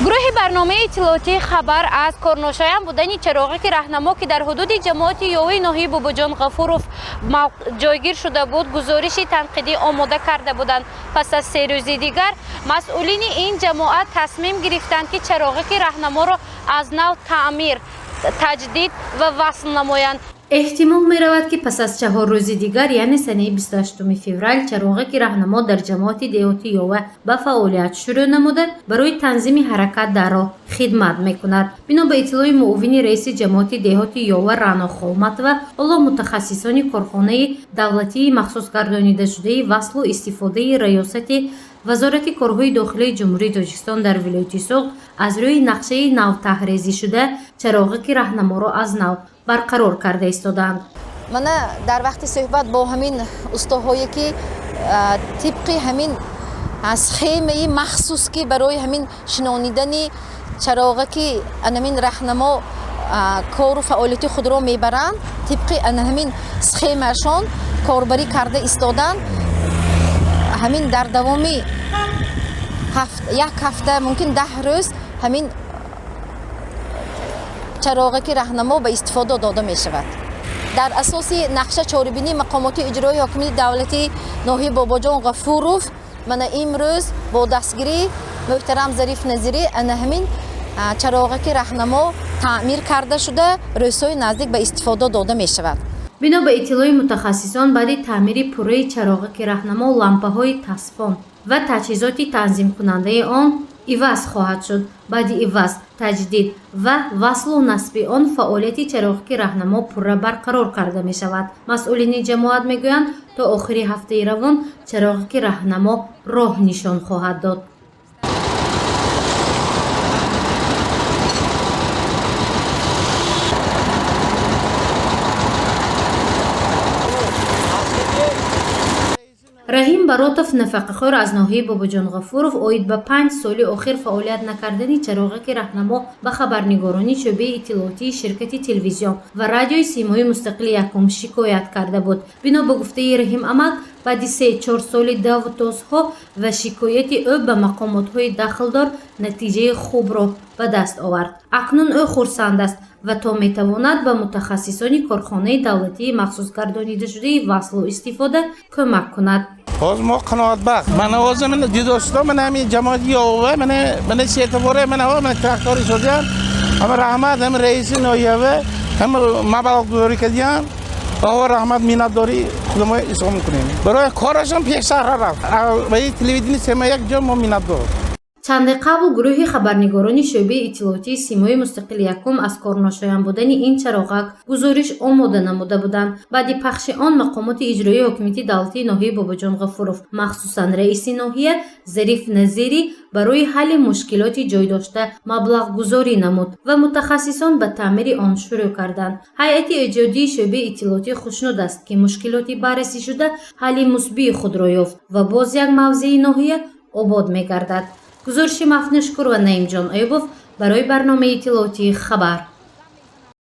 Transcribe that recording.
گروه برنامه اطلاعاتی خبر از کارنشایان بودن چراغک راهنما که در حدود جماعت یاوه ناحیه باباجان غفورов جایگیر شده بود گزارش تنقیدی آماده کرده بودند. پس از 3 روز دیگر مسئولین این جماعت تصمیم گرفتند که چراغک راهنما را از نو تعمیر، تجدید و وصل نمایند. احتمال می رود که پس از 4 روز دیگر یعنی سنه 28 فوریه چراغک راهنما در جماعت دیهاتی یاوه به فعالیت شروع نموده برای تنظیم حرکت در راه خدمت می کند. بنا به اطلاع معاون رئیس جماعت دیهاتی یاوه رعنا خامت و اعلی متخصصان کارخانه دولتی مخصوص گردانیده شده وصل و استفاده ریاست وزارت کارهای داخلی جمهوری تاجیکستان در ولایت سوق از روی نقشه نو طرحریزی شده چراغک راهنما را از نو برقرار کرده ایستادند. من در وقت صحبت با همین استادهایی که طبق همین سخیمه مخصوص که برای همین شنانیدن چراغک همین راهنما کار و فعالیت خود را میبرند، طبق همین سخیمشان کاربری کرده ایستادند. همین در دوام یک هفته ممکن 10 روز همین چراغک راهنما به استفاده داده می شود. در اساس نقشه چاربینی مقامات اجرایی حاکمیت دولتی ناحیه باباجان غفورov من امروز با دستگیری محترم ظریف نظیری همین چراغک راهنما تعمیر کرده شده روزهای نزدیک به استفاده داده می شود. بنا به اطلاع متخصصان بعد تعمیر پروژه چراغک راهنما لامپ‌های تصفان و تجهیزات تنظیم کننده آن عوض خواهد شد. بعد عوض، تجدید و وصل و نصب آن فعالیت چراغک راهنما پوره برقرار کرده می شود. مسئولین جماعت می گویند تا آخر هفته روان چراغک راهنما راه نشان خواهد داد. رحیم براتف نفقه‌خوار از ناحیه باباجان غفورov اوید به 5 سال اخیر فعالیت نکردن چراغک راهنما به خبرنگارانی شعبه اطلاعاتی شرکت تلویزیون و رادیوی سیمای مستقل یکم شکایت کرده بود. بنا به گفته رحیم عمل بعد 3-4 سال دعوت‌ها و شکایت او به مقامات‌های دخلدار نتیجه خوب را به دست آورد. اکنون او خرسند است و تا میتواند به متخصصان کارخانه دولتی مخصوص گردانیده شده وصل و استفاده کمک کند. باز ما قناعت بخت من آوازه من دیداشتا من همین جماعتی آوه من سیتواره من ترکتاری شدیم هم رحمت هم رئیس نایوه هم مبلغ گذاری کردیم و رحمت مینت داری خودمو اصلاح میکنیم برای کارشان پیش سر رفت و این تلویزیونی سیما یک جا ما مینت دار. چند قبل گروه خبرنگاران شعبه اطلاعاتی سیمای مستقل یکم از کارنشایان بودن این چراغک گزارش آماده نموده بودند. بعد پخش آن مقامات اجرایی حاکمیت دولتی ناحیه باباجان غفورov مخصوصا رئیس ناحیه ظریف نظیری برای حل مشکلات جای داشته مبلغ گذاری نمود و متخصصان به تعمیر آن شروع کردند. هیئت ایجادی شعبه اطلاعاتی خوشنود است که مشکلاتی بررسی شده حل مثبت خود را یافت و باز یک موضع ناحیه آباد می‌گردد. گزارش مفنشکر و نعیم جان ایوب برای برنامه اطلاعاتی خبر.